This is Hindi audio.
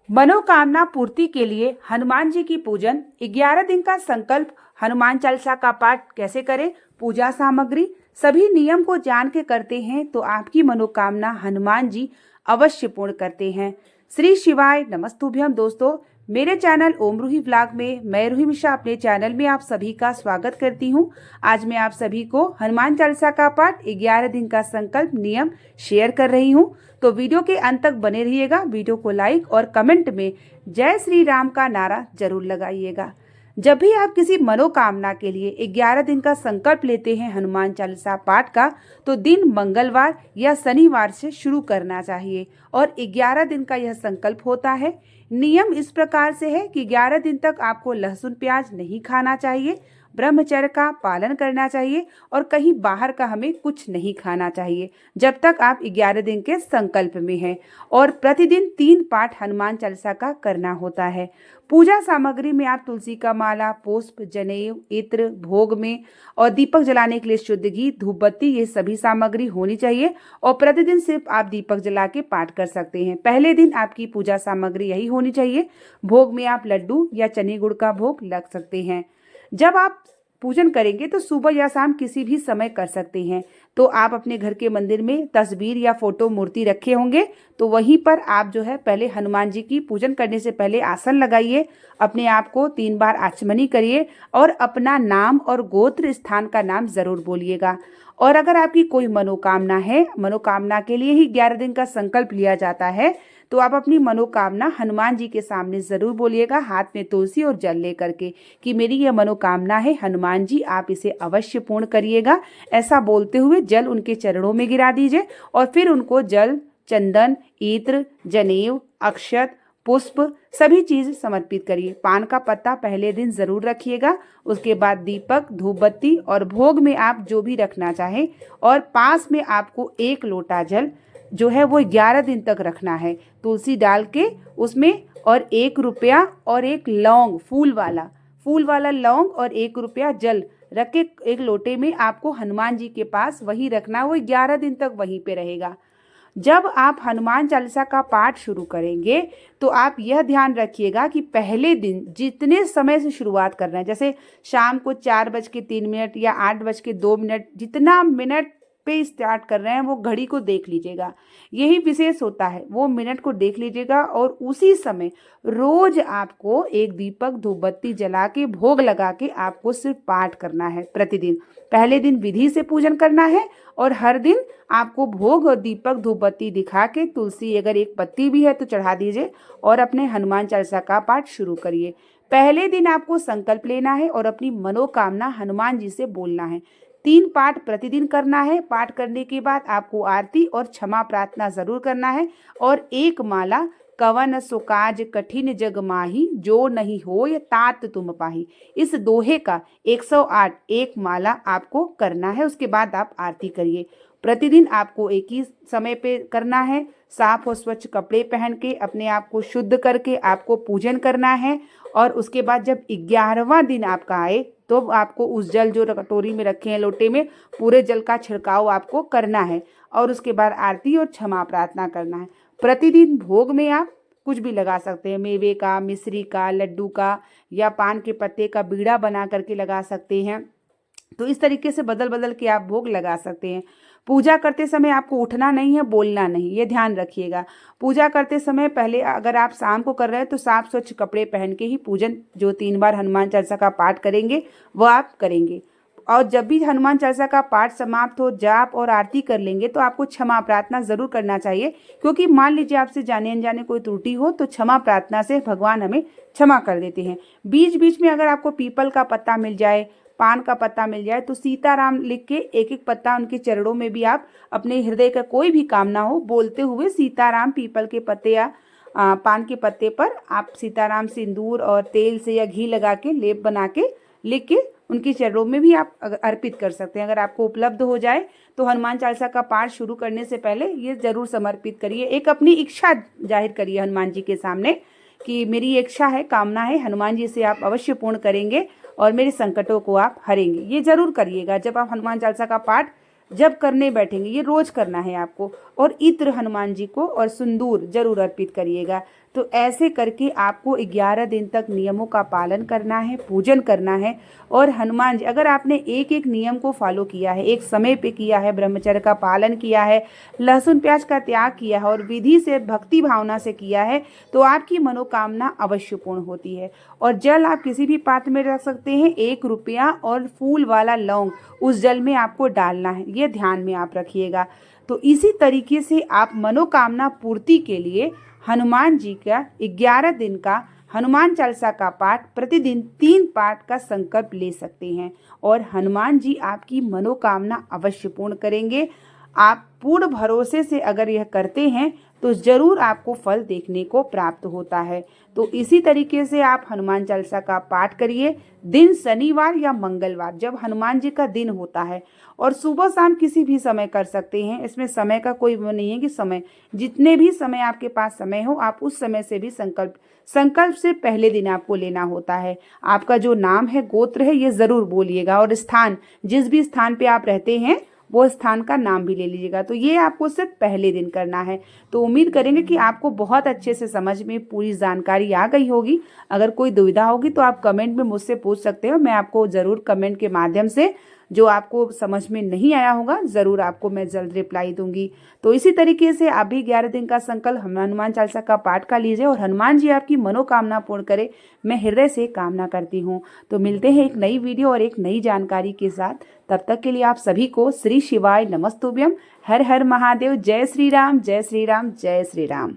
मनोकामना पूर्ति के लिए हनुमान जी की पूजन। 11 दिन का संकल्प। हनुमान चालीसा का पाठ कैसे करें, पूजा सामग्री, सभी नियम को जान के करते हैं तो आपकी मनोकामना हनुमान जी अवश्य पूर्ण करते हैं। श्री शिवाय नमस्तुभ्यम। दोस्तों, मेरे चैनल ओम रूही व्लॉग में मैं रूही मिश्रा अपने चैनल में आप सभी का स्वागत करती हूं। आज मैं आप सभी को हनुमान चालीसा का पाठ 11 दिन का संकल्प नियम शेयर कर रही हूं। तो वीडियो के अंत तक बने रहिएगा। वीडियो को लाइक और कमेंट में जय श्री राम का नारा जरूर लगाइएगा। जब भी आप किसी मनोकामना के लिए 11 दिन का संकल्प लेते हैं हनुमान चालीसा पाठ का, तो दिन मंगलवार या शनिवार से शुरू करना चाहिए और 11 दिन का यह संकल्प होता है। नियम इस प्रकार से है कि 11 दिन तक आपको लहसुन प्याज नहीं खाना चाहिए, ब्रह्मचर्य का पालन करना चाहिए और कहीं बाहर का हमें कुछ नहीं खाना चाहिए जब तक आप 11 दिन के संकल्प में हैं। और प्रतिदिन 3 पाठ हनुमान चालीसा का करना होता है। पूजा सामग्री में आप तुलसी का माला, पुष्प, जनेऊ, इत्र, भोग में और दीपक जलाने के लिए शुद्ध घी, धूप बत्ती, ये सभी सामग्री होनी चाहिए। और प्रतिदिन सिर्फ आप दीपक जला के पाठ कर सकते हैं। पहले दिन आपकी पूजा सामग्री यही होनी चाहिए। भोग में आप लड्डू या चने गुड़ का भोग लग सकते हैं। जब आप पूजन करेंगे तो सुबह या शाम किसी भी समय कर सकते हैं। तो आप अपने घर के मंदिर में तस्वीर या फोटो मूर्ति रखे होंगे तो वहीं पर आप जो है पहले हनुमान जी की पूजन करने से पहले आसन लगाइए, अपने आप को 3 बार आचमनी करिए और अपना नाम और गोत्र स्थान का नाम जरूर बोलिएगा। और अगर आपकी कोई मनोकामना है, मनोकामना के लिए ही 11 दिन का संकल्प लिया जाता है, तो आप अपनी मनोकामना हनुमान जी के सामने जरूर बोलिएगा, हाथ में तुलसी और जल लेकर के, कि मेरी यह मनोकामना है हनुमान जी, आप इसे अवश्य पूर्ण करिएगा। ऐसा बोलते हुए जल उनके चरणों में गिरा दीजिए और फिर उनको जल, चंदन, इत्र, जनेऊ, अक्षत, पुष्प सभी चीज समर्पित करिए। पान का पत्ता पहले दिन जरूर रखिएगा। उसके बाद दीपक, धूप बत्ती और भोग में आप जो भी रखना चाहें। और पास में आपको 1 लोटा जल जो है वो 11 दिन तक रखना है, तुलसी डाल के उसमें। और 1 रुपया और 1 लौंग, फूल वाला लौंग और 1 रुपया जल रख के 1 लोटे में आपको हनुमान जी के पास वही रखना, वो 11 दिन तक वहीं पे रहेगा। जब आप हनुमान चालीसा का पाठ शुरू करेंगे तो आप यह ध्यान रखिएगा कि पहले दिन जितने समय से शुरुआत करना है, जैसे शाम को 4:03 या 8:02, जितना मिनट पे स्टार्ट कर रहे हैं वो घड़ी को देख लीजिएगा। यही विशेष होता है, वो मिनट को देख लीजिएगा और उसी समय रोज आपको 1 दीपक, धूप बत्ती जला के भोग लगा के आपको सिर्फ पाठ करना है प्रतिदिन। पहले दिन विधि से पूजन करना है और हर दिन आपको भोग और दीपक, धूप बत्ती दिखा के, तुलसी अगर 1 पत्ती भी है तो चढ़ा दीजिए और अपने हनुमान चालीसा का पाठ शुरू करिए। पहले दिन आपको संकल्प लेना है और अपनी मनोकामना हनुमान जी से बोलना है। 3 पाठ प्रतिदिन करना है। पाठ करने के बाद आपको आरती और क्षमा प्रार्थना जरूर करना है। और 1 माला कवन सो काज कठिन जग माही, जो नहीं हो ये तात तुम पाही, इस दोहे का 108 1 माला आपको करना है। उसके बाद आप आरती करिए। प्रतिदिन आपको एक ही समय पे करना है। साफ और स्वच्छ कपड़े पहन के अपने आप को शुद्ध करके आपको पूजन करना है। और उसके बाद जब 11वां दिन आपका आए तो आपको उस जल जो कटोरी में रखे हैं, लोटे में, पूरे जल का छिड़काव आपको करना है। और उसके बाद आरती और क्षमा प्रार्थना करना है। प्रतिदिन भोग में आप कुछ भी लगा सकते हैं, मेवे का, मिश्री का, लड्डू का या पान के पत्ते का बीड़ा बना करके लगा सकते हैं। तो इस तरीके से बदल बदल के आप भोग लगा सकते हैं। पूजा करते समय आपको उठना नहीं है, बोलना नहीं, ये ध्यान रखिएगा। पूजा करते समय पहले अगर आप शाम को कर रहे हैं तो साफ स्वच्छ कपड़े पहन के ही पूजन, जो 3 बार हनुमान चालीसा का पाठ करेंगे वह आप करेंगे। और जब भी हनुमान चालीसा का पाठ समाप्त हो, जाप और आरती कर लेंगे तो आपको क्षमा प्रार्थना जरूर करना चाहिए, क्योंकि मान लीजिए आपसे जाने अनजाने कोई त्रुटि हो तो क्षमा प्रार्थना से भगवान हमें क्षमा कर देते हैं। बीच बीच में अगर आपको पीपल का पत्ता मिल जाए, पान का पत्ता मिल जाए तो सीताराम लिख के 1-1 पत्ता उनके चरणों में भी आप अपने हृदय का कोई भी कामना हो बोलते हुए सीताराम पीपल के पत्ते या पान के पत्ते पर आप सीताराम सिंदूर और तेल से या घी लगा के लेप बना के लिख के उनके चरणों में भी आप अर्पित कर सकते हैं। अगर आपको उपलब्ध हो जाए तो हनुमान चालीसा का पाठ शुरू करने से पहले ये जरूर समर्पित करिए। एक अपनी इच्छा जाहिर करिए हनुमान जी के सामने कि मेरी इच्छा है, कामना है, हनुमान जी से आप अवश्य पूर्ण करेंगे और मेरे संकटों को आप हरेंगे। ये जरूर करिएगा जब आप हनुमान चालीसा का पाठ जब करने बैठेंगे। ये रोज करना है आपको। और इत्र हनुमान जी को और सिंदूर जरूर अर्पित करिएगा। तो ऐसे करके आपको 11 दिन तक नियमों का पालन करना है, पूजन करना है। और हनुमान जी, अगर आपने एक एक नियम को फॉलो किया है, एक समय पे किया है, ब्रह्मचर्य का पालन किया है, लहसुन प्याज का त्याग किया है और विधि से भक्ति भावना से किया है, तो आपकी मनोकामना अवश्य पूर्ण होती है। और जल आप किसी भी पात्र में रख सकते हैं। 1 रुपया और फूल वाला लौंग उस जल में आपको डालना है, ये ध्यान में आप रखिएगा। तो इसी तरीके से आप मनोकामना पूर्ति के लिए हनुमान जी का 11 दिन का हनुमान चालीसा का पाठ प्रतिदिन 3 पाठ का संकल्प ले सकते हैं और हनुमान जी आपकी मनोकामना अवश्य पूर्ण करेंगे। आप पूर्ण भरोसे से अगर यह करते हैं तो ज़रूर आपको फल देखने को प्राप्त होता है। तो इसी तरीके से आप हनुमान चालीसा का पाठ करिए। दिन शनिवार या मंगलवार जब हनुमान जी का दिन होता है, और सुबह शाम किसी भी समय कर सकते हैं। इसमें समय का कोई वो नहीं है कि समय, जितने भी समय आपके पास समय हो आप उस समय से भी संकल्प से पहले दिन आपको लेना होता है। आपका जो नाम है, गोत्र है, ये ज़रूर बोलिएगा और स्थान, जिस भी स्थान पे आप रहते हैं वो स्थान का नाम भी ले लीजिएगा। तो ये आपको सिर्फ पहले दिन करना है। तो उम्मीद करेंगे कि आपको बहुत अच्छे से समझ में पूरी जानकारी आ गई होगी। अगर कोई दुविधा होगी तो आप कमेंट में मुझसे पूछ सकते हो। मैं आपको ज़रूर कमेंट के माध्यम से जो आपको समझ में नहीं आया होगा ज़रूर आपको मैं जल्द रिप्लाई दूंगी। तो इसी तरीके से आप भी 11 दिन का संकल्प हनुमान चालीसा का पाठ का लीजिए और हनुमान जी आपकी मनोकामना पूर्ण करे, मैं हृदय से कामना करती हूँ। तो मिलते हैं एक नई वीडियो और एक नई जानकारी के साथ। तब तक के लिए आप सभी को श्री शिवाय नमस्तुभ्यम। हर हर महादेव। जय श्री राम, जय श्री राम, जय श्री राम।